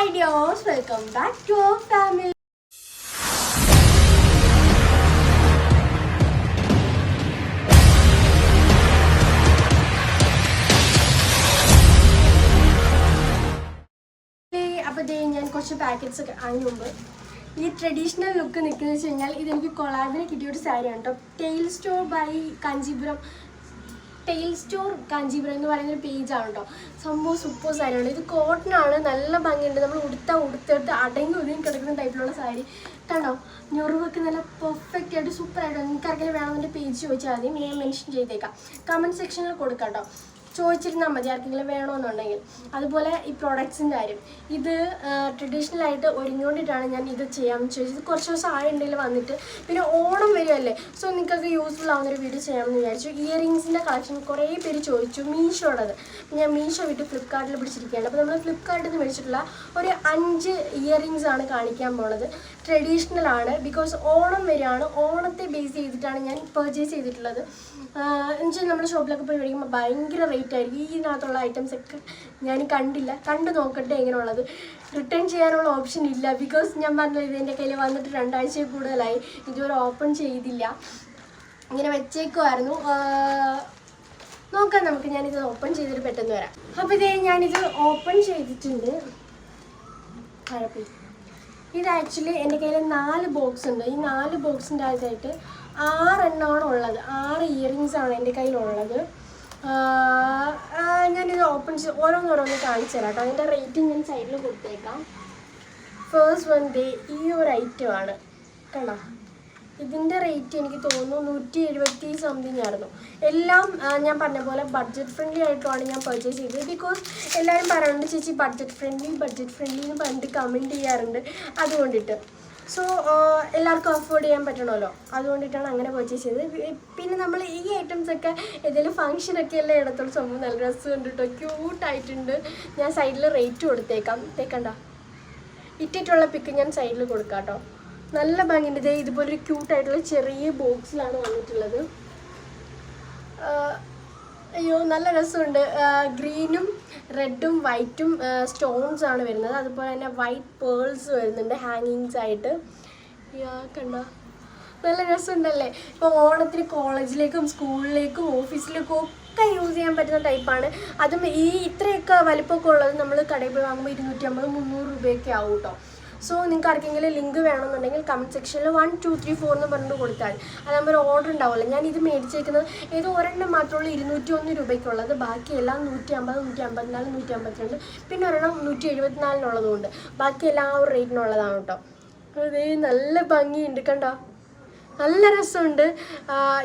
Hi dears, welcome back to our family. അപ്പോൾ ഞാൻ കുറച്ച് പാക്കറ്റ്സ് ഒക്കെ അതിന് മുമ്പ് ഈ ട്രഡീഷണൽ ലുക്ക് നിൽക്കുന്നത് വെച്ച് കഴിഞ്ഞാൽ ഇതെനിക്ക് കൊളാബിന് കിട്ടിയൊരു സാരിയാണ് കേട്ടോ. ടെയിൽ സ്റ്റോർ ബൈ കാഞ്ചീപുരം എന്ന് പറയുന്നൊരു പേജാണ് കേട്ടോ. സംഭവം സൂപ്പർ സാരിയാണ്. ഇത് കോട്ടനാണ്, നല്ല ഭംഗിയുണ്ട്. നമ്മൾ ഉടുത്തെടുത്ത് അടങ്ങി ഒതുങ്ങി കിടക്കുന്ന ടൈപ്പിലുള്ള സാരി കണ്ടോ. ഞൊറിവൊക്കെ നല്ല പെർഫെക്റ്റ് ആയിട്ട് സൂപ്പറായിട്ട്. നിങ്ങൾക്ക് ആർക്കെങ്കിലും വേണമെന്നിൻ്റെ പേജ് ചോദിച്ചാൽ മതി, ഞാൻ മെൻഷൻ ചെയ്തേക്കാം. കമൻറ്റ് സെക്ഷനിൽ കൊടുക്കാം കേട്ടോ. ചോദിച്ചിരുന്നാൽ മതി ആർക്കെങ്കിലും വേണമെന്നുണ്ടെങ്കിൽ. അതുപോലെ ഈ പ്രോഡക്ട്സിൻ്റെ കാര്യം, ഇത് ട്രഡീഷണലായിട്ട് ഒരുങ്ങിക്കൊണ്ടിട്ടാണ് ഞാൻ ഇത് ചെയ്യാമെന്ന് ചോദിച്ചത്. കുറച്ച് ദിവസം ആയിട്ടുണ്ടെങ്കിൽ വന്നിട്ട് പിന്നെ ഓണം വരുമല്ലേ, സോ നിങ്ങൾക്കൊക്കെ യൂസ്ഫുൾ ആവുന്നൊരു വീഡിയോ ചെയ്യാമെന്ന് വിചാരിച്ചു. ഇയറിങ്സിൻ്റെ കളക്ഷൻ കുറേ പേര് ചോദിച്ചു, മീഷോയുടേത്. ഞാൻ മീഷോ വിട്ട് ഫ്ലിപ്കാർട്ടിൽ പിടിച്ചിരിക്കുകയാണ്. അപ്പോൾ നമ്മൾ ഫ്ലിപ്കാർട്ടിൽ നിന്ന് മേടിച്ചിട്ടുള്ള ഒരു 5 ഇയറിങ്സ് ആണ് കാണിക്കാൻ പോണത്. ട്രഡീഷണലാണ്, ബിക്കോസ് ഓണം വരികയാണ്. ഓണത്തെ ബേസ് ചെയ്തിട്ടാണ് ഞാൻ പർച്ചേസ് ചെയ്തിട്ടുള്ളത്. എന്നുവെച്ചാൽ നമ്മുടെ ഷോപ്പിലൊക്കെ പോയി മേടിക്കുമ്പോൾ ഭയങ്കര റേറ്റ് ആയിരിക്കും. ഇതിനകത്തുള്ള ഐറ്റംസ് ഒക്കെ ഞാൻ കണ്ടു നോക്കട്ടെ എങ്ങനെയുള്ളത്. റിട്ടേൺ ചെയ്യാനുള്ള ഓപ്ഷൻ ഇല്ല, ബിക്കോസ് ഞാൻ പറഞ്ഞത് ഇതെൻ്റെ കയ്യിൽ വന്നിട്ട് 2 ആഴ്ചയിൽ കൂടുതലായി. ഇതുവരെ ഓപ്പൺ ചെയ്തില്ല, ഇങ്ങനെ വെച്ചേക്കുമായിരുന്നു. നോക്കാം നമുക്ക്. ഞാനിത് ഓപ്പൺ ചെയ്തിട്ട് പെട്ടെന്ന് വരാം. അപ്പോൾ ഞാനിത് ഓപ്പൺ ചെയ്തിട്ടുണ്ട്. ഇത് ആക്ച്വലി എൻ്റെ കയ്യിൽ 4 ബോക്സ് ഉണ്ട്. ഈ 4 ബോക്സിൻ്റെ അകത്തായിട്ട് 6 എണ്ണമാണ് ഉള്ളത്. 6 ഇയറിങ്സാണ് എൻ്റെ കയ്യിലുള്ളത്. ഞാനിത് ഓപ്പൺ ചെയ്ത് ഓരോന്നോരോന്ന് കാണിച്ചു തരാം കേട്ടോ. അതിൻ്റെ റേറ്റിംഗ് ഞാൻ സൈഡിൽ കൊടുത്തേക്കാം. ഫേസ്റ്റ് വൺ ഈ ഒരു ഐറ്റമാണ് കണ്ടോ. ഇതിൻ്റെ റേറ്റ് എനിക്ക് തോന്നുന്നു 170 സംതിങ് ആയിരുന്നു. എല്ലാം ഞാൻ പറഞ്ഞ പോലെ ബഡ്ജറ്റ് ഫ്രണ്ട്ലി ആയിട്ടുമാണ് ഞാൻ പർച്ചേസ് ചെയ്തത്. ബിക്കോസ് എല്ലാവരും പറയുന്നുണ്ട് ചേച്ചി ബഡ്ജറ്റ് ഫ്രണ്ട്ലി എന്ന് പറഞ്ഞിട്ട് കമൻറ്റ് ചെയ്യാറുണ്ട്. അതുകൊണ്ടിട്ട് സോ എല്ലാവർക്കും അഫോർഡ് ചെയ്യാൻ പറ്റണമല്ലോ, അതുകൊണ്ടിട്ടാണ് അങ്ങനെ പർച്ചേസ് ചെയ്തത്. പിന്നെ നമ്മൾ ഈ ഐറ്റംസൊക്കെ ഏതെങ്കിലും ഫംഗ്ഷനൊക്കെ എല്ലാം ഇടത്തുള്ള സംഭവം നല്ല രസമുണ്ട് കേട്ടോ, ക്യൂട്ടായിട്ടുണ്ട്. ഞാൻ സൈഡിൽ റേറ്റ് കൊടുത്തേക്കാം. തേക്കണ്ട ഇട്ടിട്ടുള്ള പിക്ക് ഞാൻ സൈഡിൽ കൊടുക്കാം കേട്ടോ. നല്ല ഭംഗിയുണ്ട്. ഇതുപോലൊരു ക്യൂട്ടായിട്ടുള്ള ചെറിയ ബോക്സിലാണ് വന്നിട്ടുള്ളത്. അയ്യോ നല്ല രസമുണ്ട്. ഗ്രീനും റെഡും വൈറ്റും സ്റ്റോൺസ് ആണ് വരുന്നത്. അതുപോലെ തന്നെ വൈറ്റ് പേൾസ് വരുന്നുണ്ട് ഹാങ്ങിങ്സ് ആയിട്ട്. കണ്ടോ നല്ല രസമുണ്ടല്ലേ. ഇപ്പോൾ ഓണത്തിന് കോളേജിലേക്കും സ്കൂളിലേക്കും ഓഫീസിലേക്കും ഒക്കെ യൂസ് ചെയ്യാൻ പറ്റുന്ന ടൈപ്പാണ്. അതും ഈ ഇത്രയൊക്കെ വലിപ്പമൊക്കെ ഉള്ളത് നമ്മൾ കടയിൽ പോയി വാങ്ങുമ്പോൾ 250-300 രൂപയൊക്കെ ആവും കേട്ടോ. സോ നിങ്ങൾക്ക് ആർക്കെങ്കിലും ലിങ്ക് വേണമെന്നുണ്ടെങ്കിൽ കമൻറ്റ് സെക്ഷനിൽ 1 2 3 4 എന്ന് പറഞ്ഞിട്ട് കൊടുത്താൽ അതാകുമ്പോൾ ഒരു ഓർഡർ ഉണ്ടാവില്ല. ഞാൻ ഇത് മേടിച്ചേക്കുന്നത് ഏതോ ഒരെണ്ണം മാത്രമുള്ള 201 രൂപയ്ക്കുള്ളത്, ബാക്കിയെല്ലാം 150, 154, 152, പിന്നെ ഒരെണ്ണം 174 ബാക്കിയെല്ലാം ആ ഒരു റേറ്റിനുള്ളതാണ് കേട്ടോ. അതേ നല്ല ഭംഗിയുണ്ട് കണ്ടോ, നല്ല രസമുണ്ട്.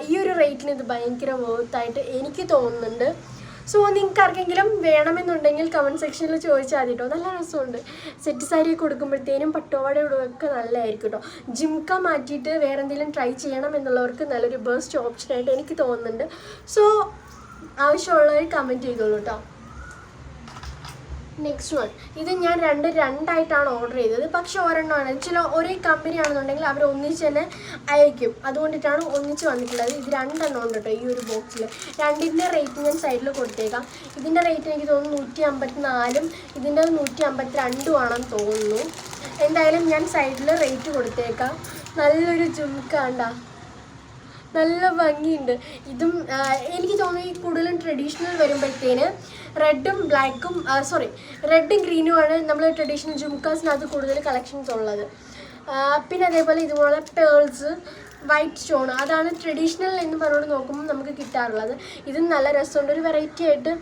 ഈ ഒരു റേറ്റിന് ഇത് ഭയങ്കര വർത്തായിട്ട് എനിക്ക് തോന്നുന്നുണ്ട്. സോ നിങ്ങൾക്ക് ആർക്കെങ്കിലും വേണമെന്നുണ്ടെങ്കിൽ കമൻറ്റ് സെക്ഷനിൽ ചോദിച്ചാൽ മതി കേട്ടോ. നല്ല രസമുണ്ട്. സെറ്റ് സാരി കൊടുക്കുമ്പോഴത്തേനും പട്ടുപാവാടയോടൊക്കെ നല്ലതായിരിക്കും കേട്ടോ. ജിംക്ക മാറ്റിയിട്ട് വേറെ എന്തെങ്കിലും ട്രൈ ചെയ്യണം എന്നുള്ളവർക്ക് നല്ലൊരു ബെസ്റ്റ് ഓപ്ഷനായിട്ട് എനിക്ക് തോന്നുന്നുണ്ട്. സോ ആവശ്യമുള്ളവർ കമൻറ്റ് ചെയ്തോളൂ കേട്ടോ. നെക്സ്റ്റ് വൺ, ഇത് ഞാൻ രണ്ടായിട്ടാണ് ഓർഡർ ചെയ്തത്. പക്ഷെ ഒരെണ്ണമാണ്. ഒരേ കമ്പനി ആണെന്നുണ്ടെങ്കിൽ അവർ ഒന്നിച്ച് തന്നെ അയക്കും, അതുകൊണ്ടിട്ടാണ് ഒന്നിച്ച് വന്നിട്ടുള്ളത്. ഇത് 2 എണ്ണം ഉണ്ട് കേട്ടോ ഈ ഒരു ബോക്സിൽ. 2ൻ്റെ റേറ്റ് ഞാൻ സൈഡിൽ കൊടുത്തേക്കാം. ഇതിൻ്റെ റേറ്റ് എനിക്ക് തോന്നുന്നു 154, ഇതിൻ്റെ 152 ആണെന്ന് തോന്നുന്നു. എന്തായാലും ഞാൻ സൈഡിൽ റേറ്റ് കൊടുത്തേക്കാം. നല്ലൊരു ജുംക്കാണ്ട, നല്ല ഭംഗിയുണ്ട്. ഇതും എനിക്ക് തോന്നുന്നു ഈ കൂടുതലും ട്രഡീഷണൽ വരുമ്പോഴത്തേന് റെഡും ഗ്രീനുമാണ് നമ്മൾ ട്രഡീഷണൽ ജുംക്കാസിനകത്ത് കൂടുതൽ കളക്ഷൻസ് ഉള്ളത്. പിന്നെ അതേപോലെ ഇതുപോലെ പേൾസ്, വൈറ്റ് സ്റ്റോൺ, അതാണ് ട്രഡീഷണൽ എന്ന് പറഞ്ഞുകൊണ്ട് നോക്കുമ്പോൾ നമുക്ക് കിട്ടാറുള്ളത്. ഇതും നല്ല രസമുണ്ട്. ഒരു വെറൈറ്റി ആയിട്ട്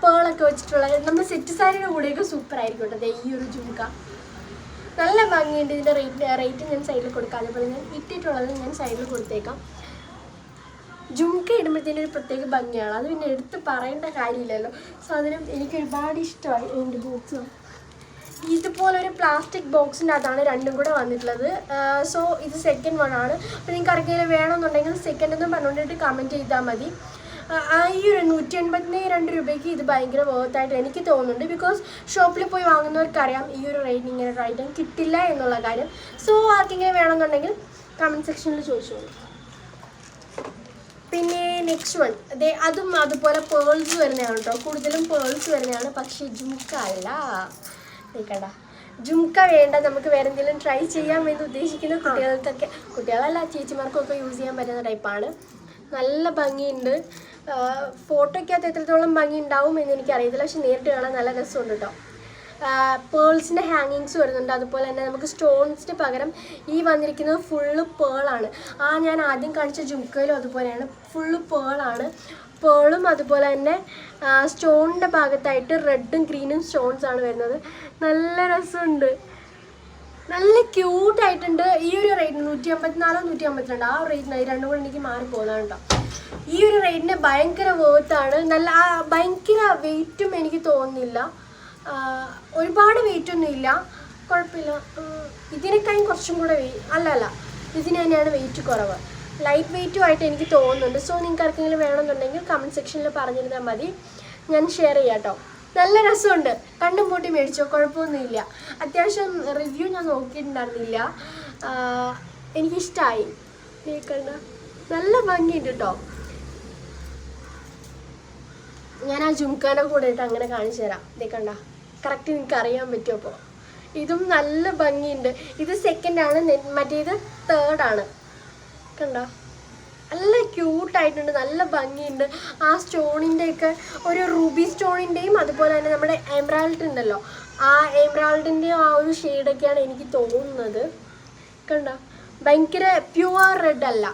പേളൊക്കെ വെച്ചിട്ടുള്ള നമ്മൾ സെറ്റ് സാരിയുടെ കൂടെയൊക്കെ സൂപ്പർ ആയിരിക്കും കേട്ടോ. ഈ ഒരു ജുംക്ക നല്ല ഭംഗിയുണ്ട്. ഇതിൻ്റെ റേറ്റ് ഞാൻ സൈഡിൽ കൊടുക്കാം. അതേപോലെ ഞാൻ ഇട്ടിട്ടുള്ളത് ഞാൻ സൈഡിൽ കൊടുത്തേക്കാം. ജുംക്ക ഇടുമ്പോഴത്തേനും ഒരു പ്രത്യേക ഭംഗിയാണ്, അത് പിന്നെ എടുത്ത് പറയേണ്ട കാര്യമില്ലല്ലോ. സോ അതിനും എനിക്ക് ഒരുപാട് ഇഷ്ടമായി. എൻ്റെ ബോക്സ് ഇതുപോലൊരു പ്ലാസ്റ്റിക് ബോക്സിൻ്റെ അകത്താണ് 2ഉം കൂടെ വന്നിട്ടുള്ളത്. സോ ഇത് സെക്കൻഡ് വൺ ആണ്. അപ്പോൾ നിങ്ങൾക്ക് ആർക്കെങ്കിലും വേണമെന്നുണ്ടെങ്കിൽ സെക്കൻഡ് എന്നും പറഞ്ഞുകൊണ്ടിട്ട് കമൻറ്റ് ചെയ്താൽ മതി. ഈ ഒരു 182 രൂപയ്ക്ക് ഇത് ഭയങ്കര വർത്തായിട്ട് എനിക്ക് തോന്നുന്നുണ്ട്. ബിക്കോസ് ഷോപ്പിൽ പോയി വാങ്ങുന്നവർക്കറിയാം ഈ ഒരു റേറ്റിന് ഇങ്ങനെ ഒരു ഐറ്റം കിട്ടില്ല എന്നുള്ള കാര്യം. സോ ആർക്കെങ്കിലും വേണമെന്നുണ്ടെങ്കിൽ കമൻറ്റ് സെക്ഷനിൽ ചോദിച്ചോളൂ. പിന്നെ നെക്സ്റ്റ് വൺ, അതും അതുപോലെ പേൾസ് വരുന്നതാണ് കേട്ടോ. കൂടുതലും പേൾസ് വരുന്നതാണ്, പക്ഷേ ജുംക്ക അല്ല. കേൾക്കണ്ട, ജുംക്ക വേണ്ട, നമുക്ക് വേറെ എന്തെങ്കിലും ട്രൈ ചെയ്യാമെന്ന് ഉദ്ദേശിക്കുന്ന കുട്ടികൾക്കൊക്കെ, കുട്ടികളല്ല ചേച്ചിമാർക്കൊക്കെ യൂസ് ചെയ്യാൻ പറ്റുന്ന ടൈപ്പാണ്. നല്ല ഭംഗിയുണ്ട്. ഫോട്ടോയ്ക്കകത്ത് എത്രത്തോളം ഭംഗി ഉണ്ടാവും എന്ന് എനിക്കറിയത്തില്ല, പക്ഷെ നേരിട്ട് കാണാൻ നല്ല രസമുണ്ട് കേട്ടോ. പേൾസിൻ്റെ ഹാങ്ങിങ്സ് വരുന്നുണ്ട്. അതുപോലെ തന്നെ നമുക്ക് സ്റ്റോൺസിന് പകരം ഈ വന്നിരിക്കുന്നത് ഫുള്ള് പേളാണ്. ഞാൻ ആദ്യം കാണിച്ച ജുംക്കയിലും അതുപോലെയാണ്, ഫുള്ള് പേളാണ്. പേളും അതുപോലെ തന്നെ സ്റ്റോണിൻ്റെ ഭാഗത്തായിട്ട് റെഡും ഗ്രീനും സ്റ്റോൺസ് ആണ് വരുന്നത്. നല്ല രസമുണ്ട്, നല്ല ക്യൂട്ടായിട്ടുണ്ട്. ഈ ഒരു റേറ്റിന് 154 152 ആ റേറ്റിന് രണ്ടും കൂടെ എനിക്ക് മാറിപ്പോകുന്നതാണ് കേട്ടോ. ഈ ഒരു റേറ്റിന് ഭയങ്കര വേർത്താണ്. നല്ല ഭയങ്കര വെയിറ്റും എനിക്ക് തോന്നുന്നില്ല, ഒരുപാട് വെയിറ്റൊന്നും ഇല്ല, കുഴപ്പമില്ല. ഇതിനേക്കാളും കുറച്ചും കൂടെ അല്ല ഇതിന് തന്നെയാണ് വെയിറ്റ് കുറവ്, ലൈറ്റ് വെയിറ്റുമായിട്ട് എനിക്ക് തോന്നുന്നുണ്ട്. സോ നിങ്ങൾക്ക് ആർക്കെങ്കിലും വേണമെന്നുണ്ടെങ്കിൽ കമൻറ്റ് സെക്ഷനിൽ പറഞ്ഞിരുന്നാൽ മതി, ഞാൻ ഷെയർ ചെയ്യാം കേട്ടോ. നല്ല രസമുണ്ട്, കണ്ടും പൂട്ടി മേടിച്ചോ, കുഴപ്പമൊന്നുമില്ല. അത്യാവശ്യം റിവ്യൂ ഞാൻ നോക്കിയിട്ടുണ്ടായിരുന്നില്ല, എനിക്കിഷ്ടമായി. കണ്ട നല്ല ഭംഗിയുണ്ട് കേട്ടോ. ഞാൻ ആ ജുംക്കാൻ്റെ കൂടെ ഇട്ട് അങ്ങനെ കാണിച്ചു തരാം. കണ്ട കറക്റ്റ് നിങ്ങൾക്ക് അറിയാൻ പറ്റും. അപ്പോൾ ഇതും നല്ല ഭംഗിയുണ്ട്. ഇത് സെക്കൻഡാണ്, മറ്റേത് തേർഡാണ്. കണ്ട നല്ല ക്യൂട്ടായിട്ടുണ്ട്, നല്ല ഭംഗിയുണ്ട്. ആ സ്റ്റോണിൻ്റെയൊക്കെ ഒരു റൂബി സ്റ്റോണിൻ്റെയും അതുപോലെ തന്നെ നമ്മുടെ എമറാൾഡ് ഉണ്ടല്ലോ, ആ എമറാൾഡിൻ്റെയും ആ ഒരു ഷെയ്ഡൊക്കെയാണ് എനിക്ക് തോന്നുന്നത്. കണ്ട ഭയങ്കര പ്യുവർ റെഡ് അല്ല,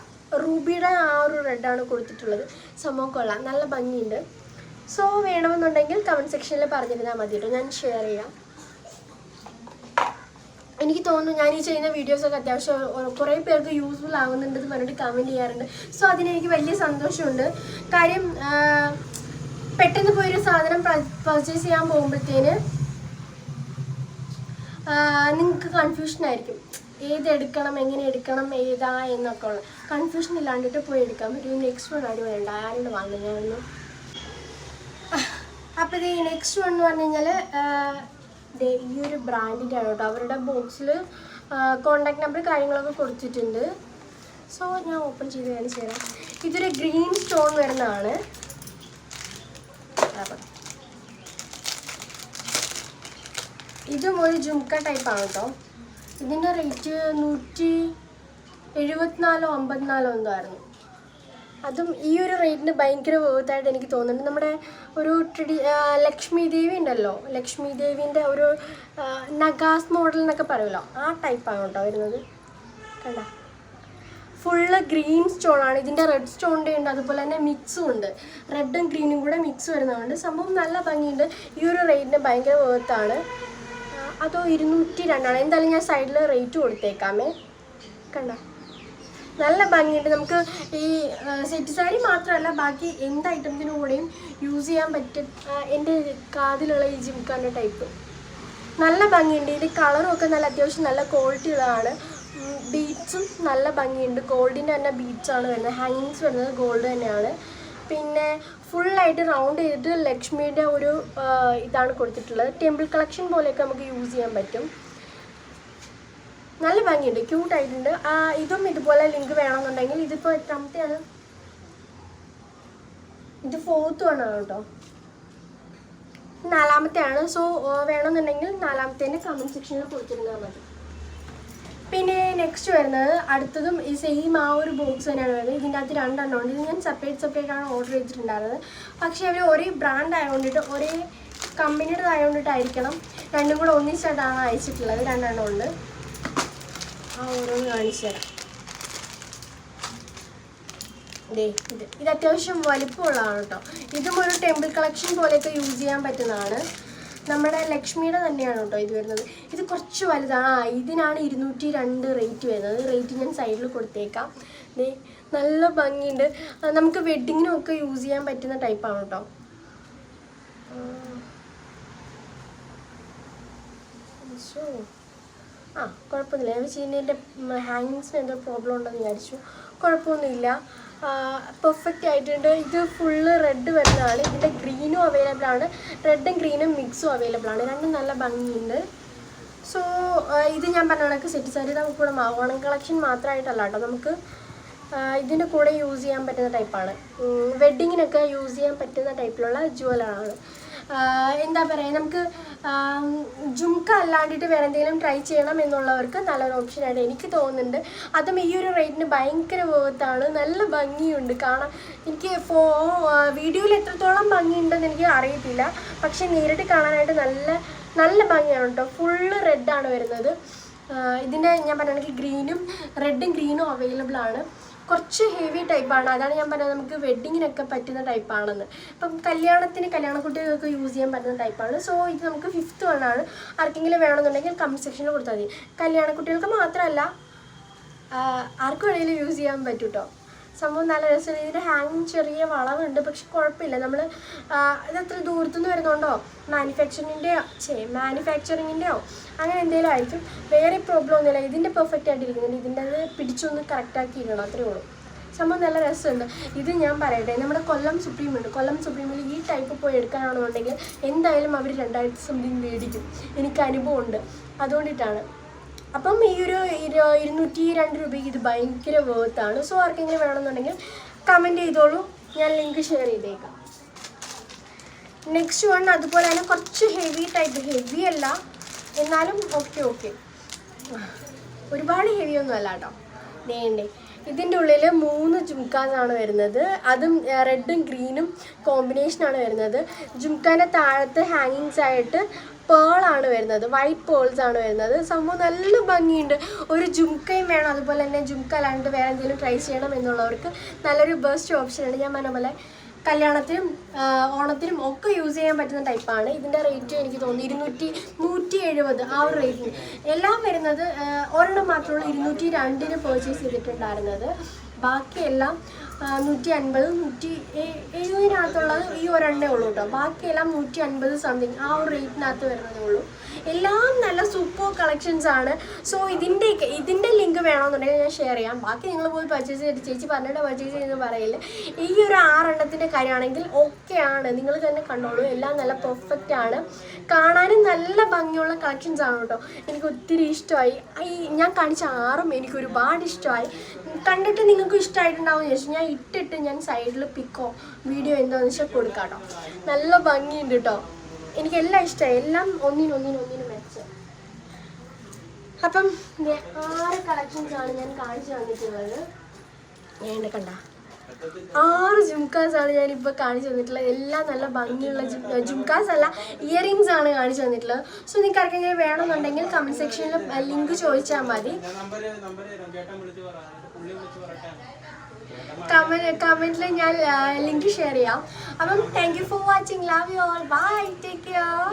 റൂബിയുടെ ആ ഒരു റെഡാണ് കൊടുത്തിട്ടുള്ളത്. സംഭവം കൊള്ളാം, നല്ല ഭംഗിയുണ്ട്. സോ വേണമെന്നുണ്ടെങ്കിൽ കമൻറ്റ് സെക്ഷനിൽ പറഞ്ഞിരുന്നാൽ മതി കേട്ടോ, ഞാൻ ഷെയർ ചെയ്യാം. എനിക്ക് തോന്നുന്നു ഞാൻ ഈ ചെയ്യുന്ന വീഡിയോസൊക്കെ അത്യാവശ്യം കുറേ പേർക്ക് യൂസ്ഫുൾ ആവുന്നുണ്ടെന്ന് പറഞ്ഞിട്ട് കമൻറ്റ് ചെയ്യാറുണ്ട്. സോ അതിനെനിക്ക് വലിയ സന്തോഷമുണ്ട്. കാര്യം പെട്ടെന്ന് പോയൊരു സാധനം പർച്ചേസ് ചെയ്യാൻ പോകുമ്പോഴത്തേന് നിങ്ങൾക്ക് കൺഫ്യൂഷനായിരിക്കും, ഏതെടുക്കണം, എങ്ങനെ എടുക്കണം, ഏതാ എന്നൊക്കെ ഉള്ള കൺഫ്യൂഷൻ ഇല്ലാണ്ടിട്ട് പോയി എടുക്കാൻ പറ്റും. നെക്സ്റ്റ് വൺ അടിപൊളിയുണ്ട്, ആരുടെ വാങ്ങും ഞാനൊന്നും. അപ്പോൾ ഇത് നെക്സ്റ്റ് വൺ എന്ന് പറഞ്ഞു കഴിഞ്ഞാൽ ഈ ഒരു ബ്രാൻഡിൻ്റെ ആണ് കേട്ടോ. അവരുടെ ബോക്സിൽ കോണ്ടാക്ട് നമ്പർ കാര്യങ്ങളൊക്കെ കൊടുത്തിട്ടുണ്ട്. സോ ഞാൻ ഓപ്പൺ ചെയ്ത് കാണിച്ചു തരാം. ഇതൊരു ഗ്രീൻ സ്റ്റോൺ വരുന്നതാണ്. ഇതും ഒരു ജുംക്ക ടൈപ്പാണ് കേട്ടോ. ഇതിൻ്റെ റേറ്റ് 174 54 എന്തോ ആയിരുന്നു. അതും ഈ ഒരു റേറ്റിന് ഭയങ്കര വേർത്തായിട്ട് എനിക്ക് തോന്നുന്നുണ്ട്. നമ്മുടെ ഒരു ലക്ഷ്മി ദേവി ഉണ്ടല്ലോ, ലക്ഷ്മി ദേവീൻ്റെ ഒരു നഗാസ് മോഡൽ എന്നൊക്കെ പറയുമല്ലോ, ആ ടൈപ്പാണ് കേട്ടോ വരുന്നത്. കണ്ട ഫുള്ള് ഗ്രീൻ സ്റ്റോണാണ്. ഇതിൻ്റെ റെഡ് സ്റ്റോണിൻ്റെ ഉണ്ട്, അതുപോലെ തന്നെ മിക്സും ഉണ്ട്, റെഡും ഗ്രീനും കൂടെ മിക്സ് വരുന്നതുകൊണ്ട് സംഭവം നല്ല ഭംഗിയുണ്ട്. ഈ ഒരു റേറ്റിന് ഭയങ്കര വേർത്താണ്. അതോ 202 എന്തായാലും ഞാൻ സൈഡിൽ റേറ്റ് കൊടുത്തേക്കാമേ. കണ്ട നല്ല ഭംഗിയുണ്ട്. നമുക്ക് ഈ സെറ്റ് സാരി മാത്രമല്ല ബാക്കി എന്ത് ഐറ്റംസിനും കൂടെയും യൂസ് ചെയ്യാൻ പറ്റും. എൻ്റെ കാതിലുള്ള ഈ ജിംക്കാൻ്റെ ടൈപ്പ് നല്ല ഭംഗിയുണ്ട്. ഇത് കളറും ഒക്കെ നല്ല അത്യാവശ്യം നല്ല ക്വാളിറ്റി ഉള്ളതാണ്. ബീഡ്സും നല്ല ഭംഗിയുണ്ട്, ഗോൾഡിൻ്റെ തന്നെ ബീഡ്സാണ് വരുന്നത്. ഹാങ്ങിങ്സ് വരുന്നത് ഗോൾഡ് തന്നെയാണ്. പിന്നെ ഫുള്ളായിട്ട് റൗണ്ട് ചെയ്തിട്ട് ലക്ഷ്മിയുടെ ഒരു ഇതാണ് കൊടുത്തിട്ടുള്ളത്. ടെമ്പിൾ കളക്ഷൻ പോലെയൊക്കെ നമുക്ക് യൂസ് ചെയ്യാൻ പറ്റും. നല്ല ഭംഗിയുണ്ട്, ക്യൂട്ടായിട്ടുണ്ട്. ഇതും ഇതുപോലെ ലിങ്ക് വേണമെന്നുണ്ടെങ്കിൽ ഇതിപ്പോൾ എത്രാമത്തെയാണ്, ഇത് 4th ആണ് കേട്ടോ, 4ാമത്തെയാണ്. സോ വേണമെന്നുണ്ടെങ്കിൽ 4ാമത്തേൻ്റെ കമൻറ്റ് സെക്ഷനിൽ കൊടുത്തിരുന്നാൽ മതി. പിന്നെ നെക്സ്റ്റ് വരുന്നത് അടുത്തതും ഈ സെയിം ആ ഒരു ബോക്സ് തന്നെയാണ് വരുന്നത്. ഇതിൻ്റെ അകത്ത് 2 എണ്ണം ഉണ്ട്. ഇത് ഞാൻ സെപ്പറേറ്റ് ആണ് ഓർഡർ ചെയ്തിട്ടുണ്ടായിരുന്നത്. പക്ഷേ അവർ ഒരേ ബ്രാൻഡ് ആയതുകൊണ്ടിട്ട് ഒരേ കമ്പനിയുടെ ആയതുകൊണ്ടിട്ടായിരിക്കണം രണ്ടും കൂടെ ഒന്നിച്ചിട്ടാണ് അയച്ചിട്ടുള്ളത്. 2 എണ്ണം ഉണ്ട്. ഓരോന്ന് കാണിച്ചു തരാം. ഇത് അത്യാവശ്യം വലിപ്പമുള്ളതാണ് കേട്ടോ. ഇതും ഒരു ടെമ്പിൾ കളക്ഷൻ പോലെയൊക്കെ യൂസ് ചെയ്യാൻ പറ്റുന്നതാണ്. നമ്മുടെ ലക്ഷ്മിയുടെ തന്നെയാണ് കേട്ടോ ഇത് വരുന്നത്. ഇത് കുറച്ച് വലുതാണ്. ഇതിനാണ് 202 റേറ്റ് വരുന്നത്. റേറ്റ് ഞാൻ സൈഡിൽ കൊടുത്തേക്കാം. നല്ല ഭംഗിയുണ്ട്. നമുക്ക് വെഡ്ഡിങ്ങിനും ഒക്കെ യൂസ് ചെയ്യാൻ പറ്റുന്ന ടൈപ്പാണ് കേട്ടോ. കുഴപ്പമൊന്നുമില്ല. ഞാൻ ചെയ്യുന്നതിൻ്റെ ഹാങ്ങിങ്സിന് എന്തോ പ്രോബ്ലം ഉണ്ടെന്ന് വിചാരിച്ചു. കുഴപ്പമൊന്നുമില്ല, പെർഫെക്റ്റ് ആയിട്ടുണ്ട്. ഇത് ഫുള്ള് റെഡ് വരുന്നതാണ്. ഇതിൻ്റെ ഗ്രീനും അവൈലബിൾ ആണ്, റെഡും ഗ്രീനും മിക്സും അവൈലബിൾ ആണ്. രണ്ടും നല്ല ഭംഗിയുണ്ട്. സോ ഇത് ഞാൻ പറഞ്ഞ കണക്ക് സെറ്റ് സാരി നമുക്കിവിടെ ഓണം കളക്ഷൻ മാത്രമായിട്ടല്ല കേട്ടോ, നമുക്ക് ഇതിൻ്റെ കൂടെ യൂസ് ചെയ്യാൻ പറ്റുന്ന ടൈപ്പാണ്. വെഡ്ഡിങ്ങിനൊക്കെ യൂസ് ചെയ്യാൻ പറ്റുന്ന ടൈപ്പിലുള്ള ജുവലാണ്. എന്താ പറയുക, നമുക്ക് ജുംക്ക അല്ലാണ്ടിട്ട് വേറെ എന്തെങ്കിലും ട്രൈ ചെയ്യണം എന്നുള്ളവർക്ക് നല്ലൊരു ഓപ്ഷനായിട്ട് എനിക്ക് തോന്നുന്നുണ്ട്. അതും ഈ ഒരു റേറ്റിന് ഭയങ്കര വേർത്താണ്. നല്ല ഭംഗിയുണ്ട് കാണാൻ. എനിക്ക് വീഡിയോയിൽ എത്രത്തോളം ഭംഗിയുണ്ടെന്ന് എനിക്ക് അറിയത്തില്ല, പക്ഷെ നേരിട്ട് കാണാനായിട്ട് നല്ല നല്ല ഭംഗിയാണ് കേട്ടോ. ഫുള്ള് റെഡാണ് വരുന്നത്. ഇതിൻ്റെ ഞാൻ പറയുകയാണെങ്കിൽ റെഡും ഗ്രീനും അവൈലബിൾ ആണ്. കുറച്ച് ഹെവി ടൈപ്പാണ്, അതാണ് ഞാൻ പറഞ്ഞത് നമുക്ക് വെഡ്ഡിങ്ങിനൊക്കെ പറ്റുന്ന ടൈപ്പാണെന്ന്. ഇപ്പം കല്യാണക്കുട്ടികൾക്ക് യൂസ് ചെയ്യാൻ പറ്റുന്ന ടൈപ്പാണ്. സോ ഇത് നമുക്ക് 5th വണ്ണാണ്. ആർക്കെങ്കിലും വേണമെന്നുണ്ടെങ്കിൽ കമൻറ്റ് സെക്ഷനിൽ കൊടുത്താൽ മതി. കല്യാണക്കുട്ടികൾക്ക് മാത്രമല്ല ആർക്കും വേണമെങ്കിലും യൂസ് ചെയ്യാൻ പറ്റും കേട്ടോ. സംഭവം നല്ല രസമാണ്. ഇതിൻ്റെ ഹാങ്ങിങ് ചെറിയ വളവുണ്ട്, പക്ഷെ കുഴപ്പമില്ല. നമ്മൾ ഇതത്ര ദൂരത്തുനിന്ന് വരുന്നുണ്ടോ മാനുഫാക്ചറിങ്ങിൻ്റെയോ അങ്ങനെ എന്തെങ്കിലും ആയിരിക്കും. വേറെ പ്രോബ്ലം ഒന്നുമില്ല. ഇതിൻ്റെ പെർഫെക്റ്റ് ആയിട്ടിരിക്കുന്നുണ്ട്. ഇതിൻ്റെ അത് പിടിച്ചൊന്ന് കറക്റ്റാക്കി ഇടണം, അത്രേ ഉള്ളൂ. സംഭവം നല്ല രസമുണ്ട്. ഇത് ഞാൻ പറയട്ടെ, നമ്മുടെ കൊല്ലം സുപ്രീം ഉണ്ട്. കൊല്ലം സുപ്രീമിൽ ഈ ടൈപ്പ് പോയി എടുക്കാനാണെന്നുണ്ടെങ്കിൽ എന്തായാലും അവർ 2000 സംതിങ് മേടിക്കും. എനിക്ക് അനുഭവമുണ്ട്, അതുകൊണ്ടിട്ടാണ്. അപ്പം ഈ ഒരു 202 രൂപയ്ക്ക് ഇത് ഭയങ്കര വേർത്താണ്. സോ ആർക്കെങ്കിലും വേണമെന്നുണ്ടെങ്കിൽ കമൻറ്റ് ചെയ്തോളൂ, ഞാൻ ലിങ്ക് ഷെയർ ചെയ്തേക്കാം. നെക്സ്റ്റ് വൺ അതുപോലെ തന്നെ കുറച്ച് ഹെവി ടൈപ്പ്, ഹെവി അല്ല എന്നാലും ഓക്കെ ഒരുപാട് ഹെവി ഒന്നും അല്ല കേട്ടോ. വേണ്ടേ, ഇതിൻ്റെ ഉള്ളിൽ 3 ജുംക്കാസാണ് വരുന്നത്. അതും റെഡും ഗ്രീനും കോമ്പിനേഷനാണ് വരുന്നത്. ജുംക്കാൻ്റെ താഴത്ത് ഹാങ്ങിങ്സ് ആയിട്ട് പേളാണ് വരുന്നത്, വൈറ്റ് പേൾസ് ആണ് വരുന്നത്. സംഭവം നല്ല ഭംഗിയുണ്ട്. ഒരു ജുംക്കയും വേണം, അതുപോലെ തന്നെ ജുംക്ക അല്ലാണ്ട് വേറെ എന്തെങ്കിലും ട്രൈ ചെയ്യണം എന്നുള്ളവർക്ക് നല്ലൊരു ബെസ്റ്റ് ഓപ്ഷനാണ്. ഞാൻ പറഞ്ഞ പോലെ കല്യാണത്തിനും ഓണത്തിനും ഒക്കെ യൂസ് ചെയ്യാൻ പറ്റുന്ന ടൈപ്പാണ്. ഇതിൻ്റെ റേറ്റ് എനിക്ക് തോന്നുന്നു 170 ആ ഒരു റേറ്റിന്. എല്ലാം വരുന്നത് ഒരെണ്ണം മാത്രമുള്ള 202 പർച്ചേസ് ചെയ്തിട്ടുണ്ടായിരുന്നത്. ബാക്കിയെല്ലാം 150 170 ഈ ഒരെണ്ണേ ഉള്ളൂ കേട്ടോ. ബാക്കിയെല്ലാം 150 സംതിങ് ആ ഒരു റേറ്റിനകത്ത് വരുന്നതേ ഉള്ളൂ. എല്ലാം നല്ല സൂപ്പർ കളക്ഷൻസ് ആണ്. സോ ഇതിൻ്റെ ലിങ്ക് വേണമെന്നുണ്ടെങ്കിൽ ഞാൻ ഷെയർ ചെയ്യാം. ബാക്കി നിങ്ങൾ പോയി പർച്ചേസ് ചെയ്തിട്ട് ചേച്ചി പറഞ്ഞിട്ട് പർച്ചേസ് ചെയ്യുന്ന പറയില്ല. ഈ ഒരു 6 എണ്ണത്തിൻ്റെ കാര്യമാണെങ്കിൽ ഓക്കെയാണ്, നിങ്ങൾ തന്നെ കണ്ടോളൂ. എല്ലാം നല്ല പെർഫെക്റ്റ് ആണ്, കാണാനും നല്ല ഭംഗിയുള്ള കളക്ഷൻസ് ആണ് കേട്ടോ. എനിക്ക് ഒത്തിരി ഇഷ്ടമായി. ഞാൻ കാണിച്ച 6ഉം എനിക്ക് ഒരുപാട് ഇഷ്ടമായി. കണ്ടിട്ട് നിങ്ങൾക്ക് ഇഷ്ടമായിട്ടുണ്ടാവും എന്ന് ചോദിച്ചാൽ ഞാൻ സൈഡിൽ പിക്കോ വീഡിയോ എന്താണെന്ന് വെച്ചാൽ കൊടുക്കാം കേട്ടോ. നല്ല ഭംഗിയുണ്ട് കേട്ടോ. എനിക്കെല്ലാം ഇഷ്ടമായി, എല്ലാം ഒന്നിനൊന്നിനും മെച്ചം. അപ്പം 6 കളക്ഷൻസാണ് ഞാൻ കാണിച്ചു തന്നിട്ടുള്ളത്. കണ്ട 6 ജുംക്കാസാണ് ഞാനിപ്പോൾ കാണിച്ചു തന്നിട്ടുള്ളത്. എല്ലാം നല്ല ഭംഗിയുള്ള ജുംക്കാസ് അല്ല, ഇയറിങ്സ് ആണ് കാണിച്ചു തന്നിട്ടുള്ളത്. സോ നിങ്ങൾക്ക് ആർക്കെങ്കിലും വേണമെന്നുണ്ടെങ്കിൽ കമൻറ്റ് സെക്ഷനിൽ ലിങ്ക് ചോദിച്ചാൽ മതി. കമന്റിൽ ഞാൻ ലിങ്ക് ഷെയർ ചെയ്യാം. അപ്പം thank you for watching. Love you all. Bye, take care.